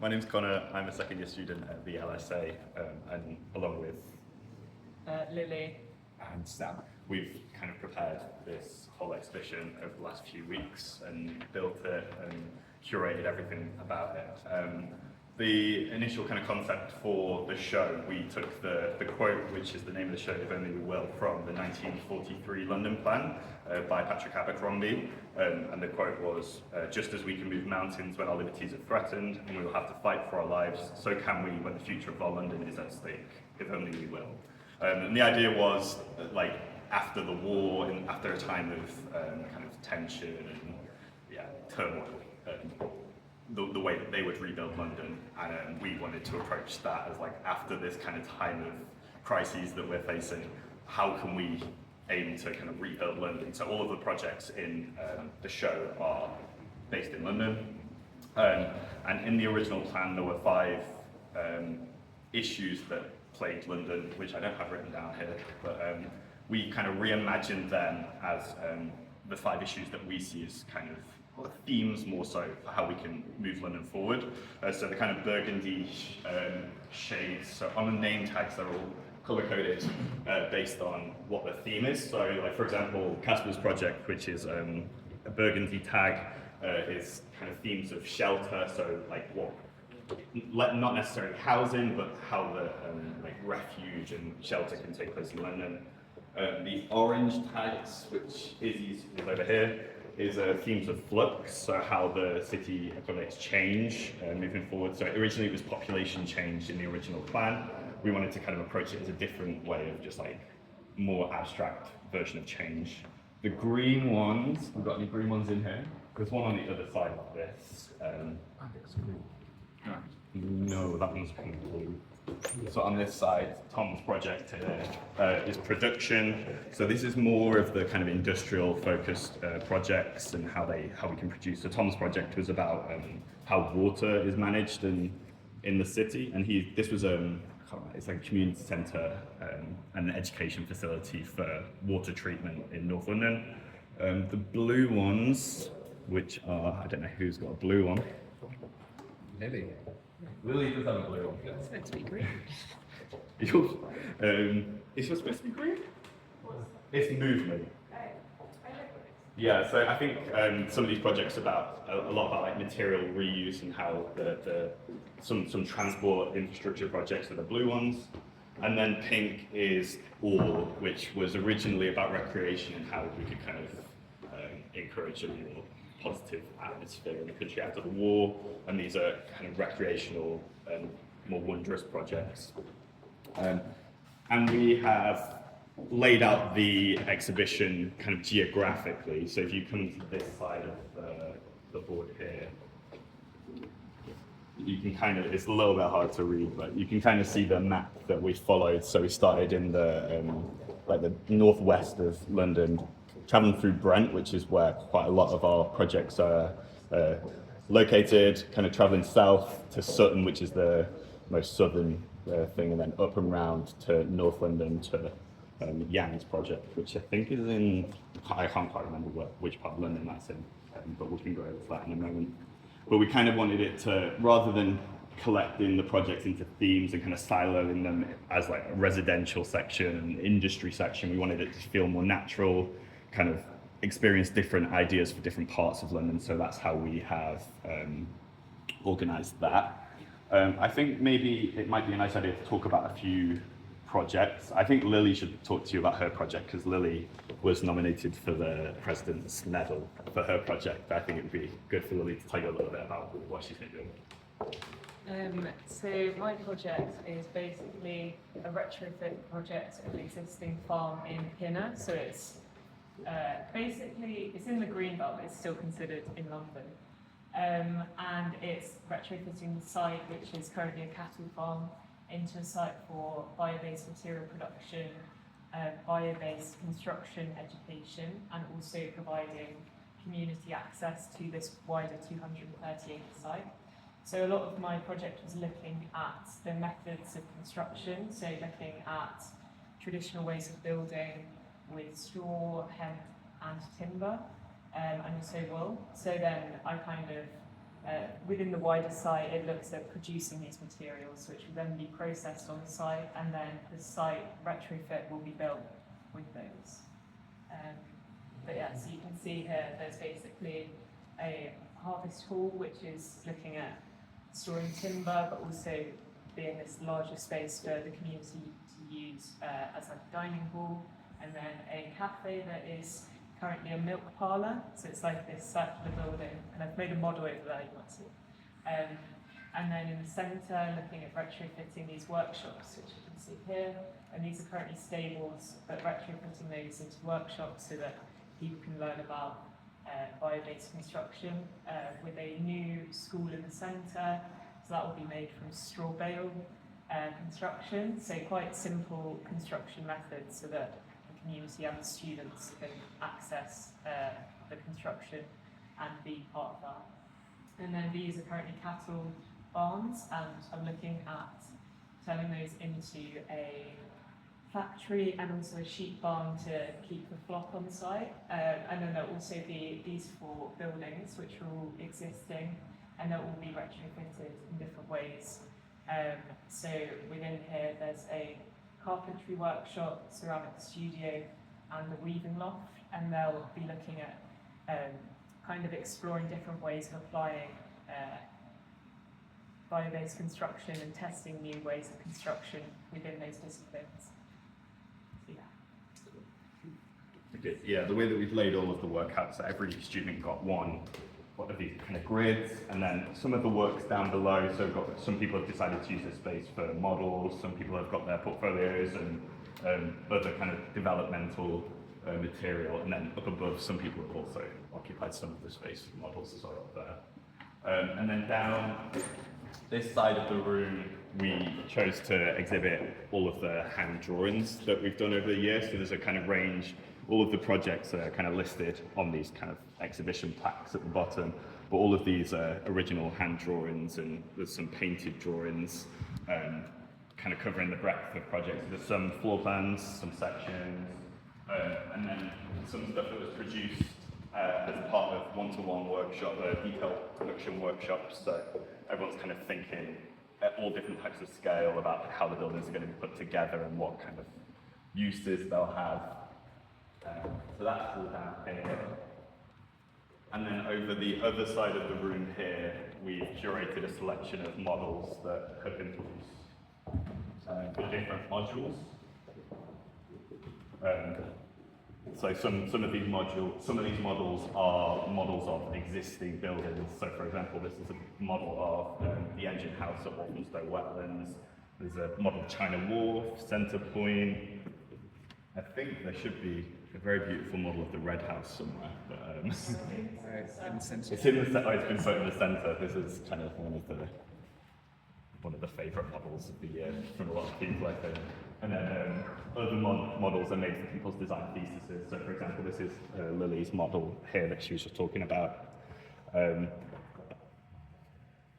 My name's Connor. I'm a second year student at the LSA, and along with Lily. and Sam, we've kind of prepared this whole exhibition over the last few weeks and built it and curated everything about it. The initial kind of concept for the show, we took the quote, which is the name of the show, If Only We Will, from the 1943 London Plan by Patrick Abercrombie. And the quote was, just as we can move mountains when our liberties are threatened and we will have to fight for our lives, so can we when the future of our London is at stake, if only we will. And the idea was, like, after the war and after a time of kind of tension and turmoil, the way that they would rebuild London, and we wanted to approach that as, like, after this kind of time of crises that we're facing, how can we aim to kind of rebuild London? So all of the projects in the show are based in London, and in the original plan there were 5 issues that plagued London, which I don't have written down here, but we kind of reimagined them as the 5 issues that we see as kind of themes more so for how we can move London forward. So the kind of burgundy shades, so on the name tags they're all colour-coded based on what the theme is. So, like, for example, Casper's project, which is a burgundy tag, is kind of themes of shelter, so like not necessarily housing, but how the like refuge and shelter can take place in London. The orange tags, which is over here, is themes of flux, so how the city accommodates change moving forward. So originally it was population change in the original plan. We wanted to kind of approach it as a different way of just like more abstract version of change. The green ones, we've got any green ones in here? There's one on the other side of this. No, that one's pink blue. So on this side, Tom's project here is production. So this is more of the kind of industrial focused projects and how we can produce. So Tom's project was about how water is managed in the city, and this was it's like a community centre and an education facility for water treatment in North London. The blue ones, which are, I don't know who's got a blue one. Lily. Lily does have a blue one. It's meant to be green. Is yours supposed to be green? It's movement. Yeah, so I think some of these projects are about a lot about like material reuse and how some transport infrastructure projects are the blue ones, and then pink is all, which was originally about recreation and how we could kind of encourage a more positive atmosphere in the country after the war, and these are kind of recreational and more wondrous projects. And we have laid out the exhibition kind of geographically. So if you come to this side of the board here, you can kind of, it's a little bit hard to read, but you can kind of see the map that we followed. So we started in the like the northwest of London, traveling through Brent, which is where quite a lot of our projects are located, kind of traveling south to Sutton, which is the most southern thing, and then up and round to North London to Yang's project, which I think is in, I can't quite remember which part of London that's in, but we can go over that in a moment. But we kind of wanted it to, rather than collecting the projects into themes and kind of siloing them as like a residential section and industry section, we wanted it to feel more natural, kind of experience different ideas for different parts of London. So that's how we have organised that. I think maybe it might be a nice idea to talk about a few projects. I think Lily should talk to you about her project, because Lily was nominated for the President's Medal for her project. I think it would be good for Lily to tell you a little bit about what she's been doing. So my project is basically a retrofit project of an existing farm in Pinner. So it's basically, it's in the green belt, but it's still considered in London. And it's retrofitting the site, which is currently a cattle farm, into a site for bio-based material production, bio-based construction education, and also providing community access to this wider 230-acre site. So a lot of my project was looking at the methods of construction, so looking at traditional ways of building with straw, hemp and timber, and also wool. So then I kind of within the wider site, it looks at producing these materials, which will then be processed on the site, and then the site retrofit will be built with those. But yeah, so you can see here, there's basically a harvest hall, which is looking at storing timber, but also being this larger space for the community to use as like a dining hall, and then a cafe that is currently a milk parlour, so it's like this circular building, and I've made a model over there you might see. And then in the centre, looking at retrofitting these workshops, which you can see here, and these are currently stables, but retrofitting those into workshops so that people can learn about bio-based construction with a new school in the centre. So that will be made from straw bale construction, so quite simple construction methods so that the community and the students can access the construction and be part of that. And then these are currently cattle barns, and I'm looking at turning those into a factory and also a sheep barn to keep the flock on site. And then there'll also be these 4 buildings, which are all existing, and they'll all be retrofitted in different ways. So within here, there's a carpentry workshop, ceramic studio, and a weaving loft, and they'll be looking at kind of exploring different ways of applying bio-based construction and testing new ways of construction within those disciplines. So, yeah. Okay, yeah, the way that we've laid all of the work out, so every student got one of these kind of grids, and then some of the work's down below, so we've got, some people have decided to use this space for models, some people have got their portfolios and other kind of developmental material, and then up above, some people have also occupied some of the space for models as well up there. And then down this side of the room, we chose to exhibit all of the hand drawings that we've done over the years. So there's a kind of range, all of the projects are kind of listed on these kind of exhibition plaques at the bottom, but all of these are original hand drawings, and there's some painted drawings kind of covering the breadth of projects. There's some floor plans, some sections, and then some stuff that was produced as part of one-to-one workshop, detailed production workshops. So everyone's kind of thinking at all different types of scale about how the buildings are going to be put together and what kind of uses they'll have. So that's all down here. And then over the other side of the room here, we've curated a selection of models that have been produced for different modules. So some of these models are models of existing buildings. So for example, this is a model of the engine house at Walthamstow Wetlands. There's a model of China Wharf, Centre Point. I think there should be a very beautiful model of the Red House somewhere. But, in the centre. it's in the centre. Oh, it's been put in the centre. This is kind of one of the favourite models of the year from a lot of people, I think. And then other models are made for people's design theses. So, for example, this is Lily's model here that she was just talking about. And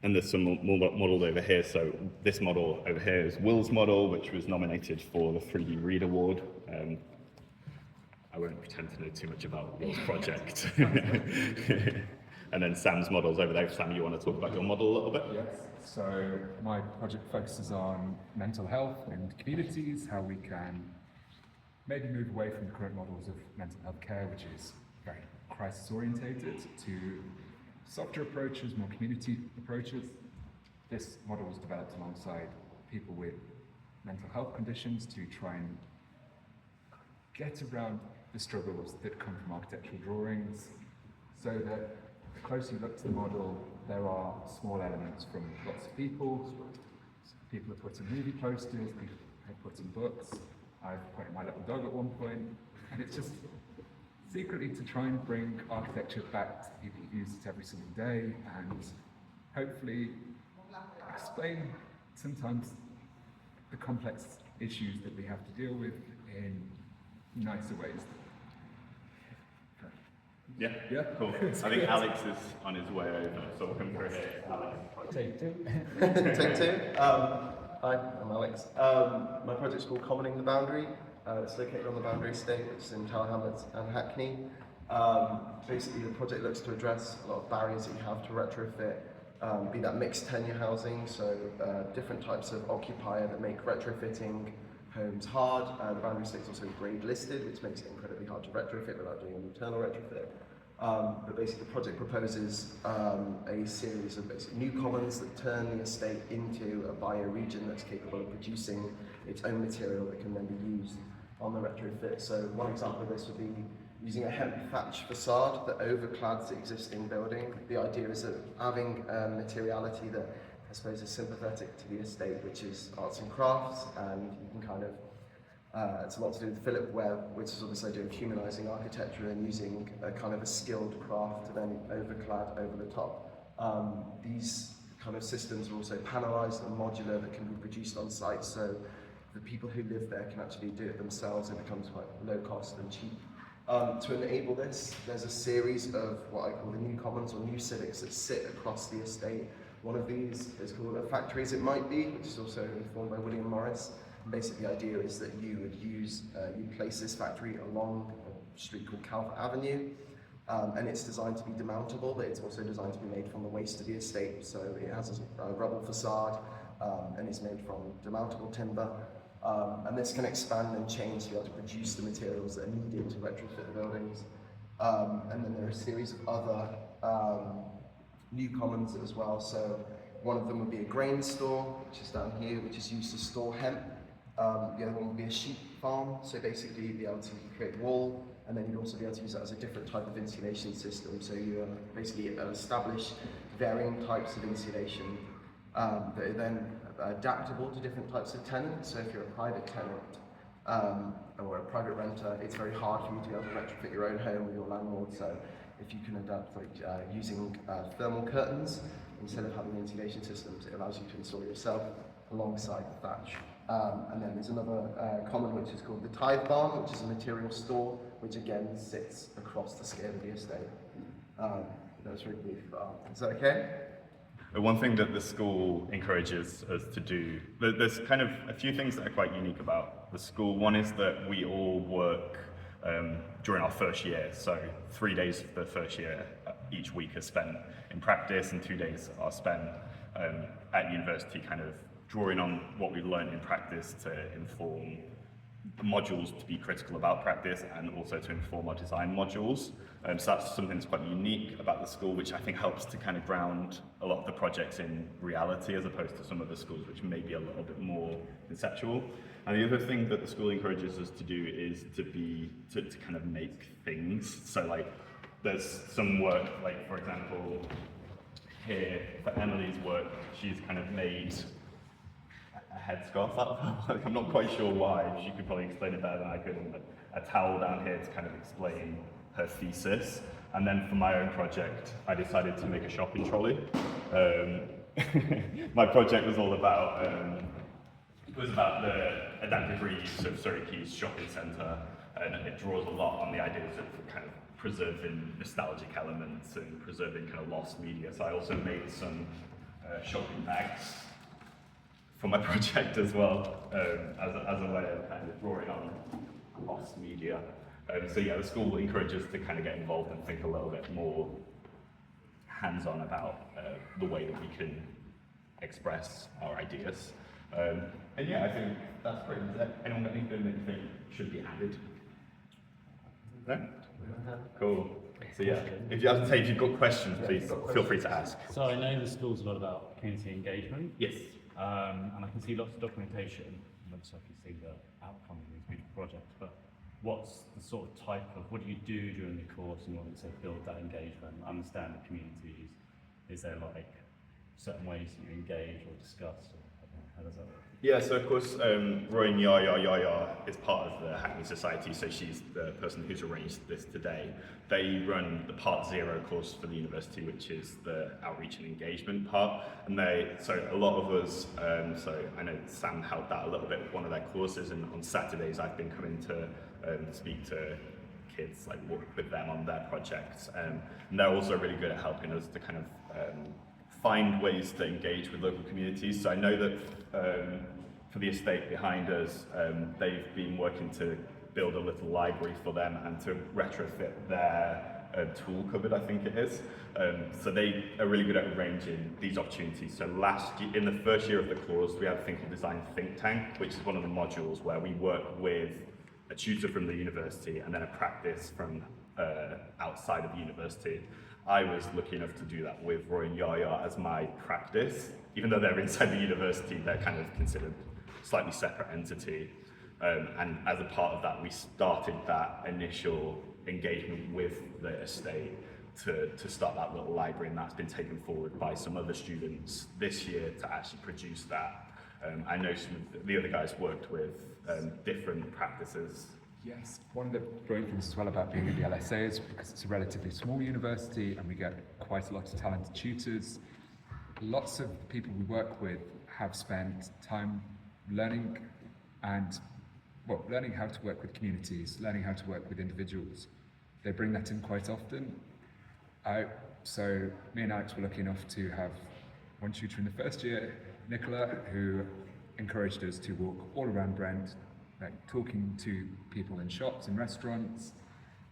there's some more models over here. So this model over here is Will's model, which was nominated for the 3D Read Award. I won't pretend to know too much about Will's project. And then Sam's models over there. Sam, you want to talk about your model a little bit? Yes. So my project focuses on mental health and communities, how we can maybe move away from the current models of mental health care, which is very crisis orientated, to softer approaches, more community approaches. This model was developed alongside people with mental health conditions to try and get around the struggles that come from architectural drawings, so that the closer you look to the model, there are small elements from lots of people. People have put in movie posters, people have put in books. I've put in my little dog at one point, and it's just secretly to try and bring architecture back to people who use it every single day, and hopefully explain sometimes the complex issues that we have to deal with in nicer ways. Yeah, Yeah, cool. I think Alex is on his way over, so we'll come through here. Alex. Take two. Hi, I'm Alex. My project's called Commoning the Boundary. It's located on the Boundary Estate, which is in Tower Hamlets and Hackney. Basically, the project looks to address a lot of barriers that you have to retrofit be that mixed tenure housing, so different types of occupier that make retrofitting homes hard. The boundary state is also grade listed, which makes it incredibly hard to retrofit without doing an internal retrofit. But basically the project proposes a series of basic new commons that turn the estate into a bioregion that's capable of producing its own material that can then be used on the retrofit. So one example of this would be using a hemp thatch facade that overclads the existing building. The idea is that having materiality that I suppose is sympathetic to the estate, which is arts and crafts, and you can kind of it's a lot to do with Philip Webb, which is obviously doing humanising architecture and using a kind of a skilled craft to then overclad over the top. These kind of systems are also panelised and modular that can be produced on site, so the people who live there can actually do it themselves. It becomes quite low cost and cheap. To enable this, there's a series of what I call the new commons or new civics that sit across the estate. One of these is called a factory as it might be, which is also informed by William Morris. Basically, the idea is that you would you'd place this factory along a street called Calvert Avenue, and it's designed to be demountable, but it's also designed to be made from the waste of the estate. So it has a rubble facade, and it's made from demountable timber. And this can expand and change to be able to produce the materials that are needed to retrofit the buildings. And then there are a series of other new commons as well. So one of them would be a grain store, which is down here, which is used to store hemp. The other one would be a sheep farm, so basically you'd be able to create wool, and then you'd also be able to use that as a different type of insulation system. So you basically establish varying types of insulation that are then adaptable to different types of tenants. So if you're a private tenant or a private renter, it's very hard for you to be able to retrofit your own home with your landlord. So if you can adapt using thermal curtains instead of having insulation systems, it allows you to install it yourself alongside the thatch. And then there's another common which is called the tithe barn, which is a material store, which again sits across the scale of the estate. That was really brief, but is that okay? One thing that the school encourages us to do, there's kind of a few things that are quite unique about the school. One is that we all work during our first year, so 3 days of the first year each week are spent in practice, and 2 days are spent at university kind of drawing on what we've learned in practice to inform modules to be critical about practice and also to inform our design modules. So that's something that's quite unique about the school, which I think helps to kind of ground a lot of the projects in reality as opposed to some of the schools which may be a little bit more conceptual. And the other thing that the school encourages us to do is to kind of make things. So like there's some work, like for example, here for Emily's work, she's kind of made a headscarf out of her. I'm not quite sure why. She could probably explain it better than I could. But a towel down here to kind of explain her thesis. And then for my own project, I decided to make a shopping trolley. My project was all about the adaptive reuse of Surrey Quays shopping centre, and it draws a lot on the ideas of kind of preserving nostalgic elements and preserving kind of lost media. So I also made some shopping bags for my project as well, as a way of kind of drawing on lost media. So yeah, the school encourages us to kind of get involved and think a little bit more hands-on about the way that we can express our ideas. And yeah, I think that's pretty much it. Anyone got anything that you think should be added? No? Cool. So yeah, if you've got questions, please feel free to ask. So I know the school's a lot about community engagement. Yes. And I can see lots of documentation, and obviously I can see the outcome of these beautiful projects, but what's the sort of type of, what do you do during the course in order to build that engagement, understand the communities? Is there like certain ways that you engage or discuss, or how does that work? Yeah, so of course, Rowan Yaya is part of the Hackney Society, so she's the person who's arranged this today. They run the Part Zero course for the university, which is the outreach and engagement part. And so a lot of us, so I know Sam helped out a little bit with one of their courses, and on Saturdays I've been coming to speak to kids, like work with them on their projects. And they're also really good at helping us to kind of find ways to engage with local communities. So I know that for the estate behind us, they've been working to build a little library for them and to retrofit their tool cupboard, I think it is. So they are really good at arranging these opportunities. So last year, in the first year of the course, we had a thing called Design Think Tank, which is one of the modules where we work with a tutor from the university and then a practice from outside of the university. I was lucky enough to do that with Roy and Yaya as my practice. Even though they're inside the university, they're kind of considered a slightly separate entity. And as a part of that, we started that initial engagement with the estate to start that little library, and that's been taken forward by some other students this year to actually produce that. I know some of the other guys worked with different practices. Yes, one of the brilliant things as well about being in the LSA is because it's a relatively small university and we get quite a lot of talented tutors. Lots of people we work with have spent time learning learning how to work with communities, learning how to work with individuals. They bring that in quite often. So me and Alex were lucky enough to have one tutor in the first year, Nicola, who encouraged us to walk all around Brent, like talking to people in shops and restaurants,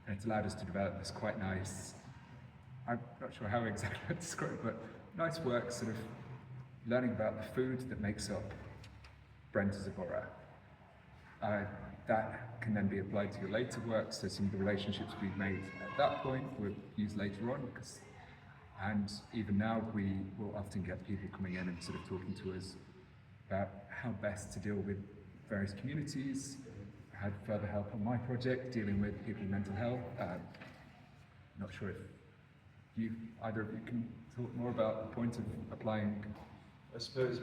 and it's allowed us to develop this quite nice, I'm not sure how exactly I'd describe it, but nice work, sort of learning about the food that makes up Brent as a borough. That can then be applied to your later work, so some of the relationships we've made at that point we'll use later on, and even now we will often get people coming in and sort of talking to us about how best to deal with various communities. I had further help on my project dealing with people with mental health. Not sure if either of you can talk more about the point of applying. I suppose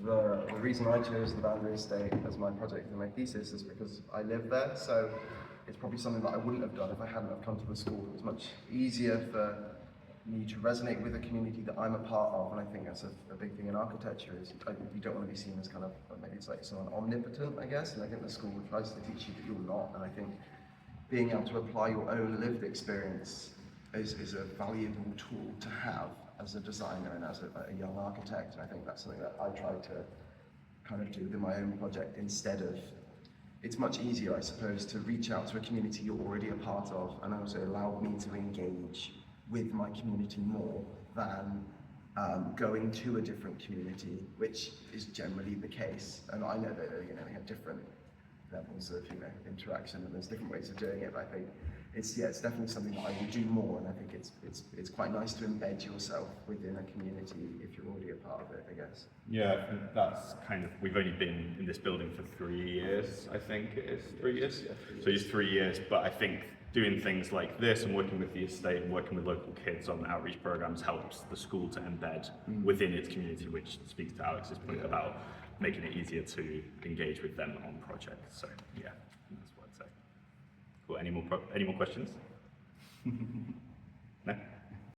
the reason I chose the Boundary Estate as my project and my thesis is because I live there, so it's probably something that I wouldn't have done if I hadn't have come to the school. It was much easier for me to resonate with a community that I'm a part of, and I think that's a big thing in architecture is you don't want to be seen as kind of, maybe it's like someone omnipotent, I guess, and I think the school tries to teach you that you're not, and I think being able to apply your own lived experience is a valuable tool to have as a designer and as a young architect, and I think that's something that I try to kind of do within my own project instead of, it's much easier, I suppose, to reach out to a community you're already a part of and also allow me to engage with my community more than going to a different community, which is generally the case. And I know that we have different levels of interaction and there's different ways of doing it, but I think it's definitely something that I will do more, and I think it's quite nice to embed yourself within a community if you're already a part of it, I guess. Yeah, I think that's kind of, we've only been in this building for 3 years, I think it is 3 years. Yeah, 3 years. So it's 3 years, but I think doing things like this and working with the estate and working with local kids on outreach programs helps the school to embed within its community, which speaks to Alex's point about making it easier to engage with them on projects. So yeah, that's what I'd say. Cool. Any more questions? No?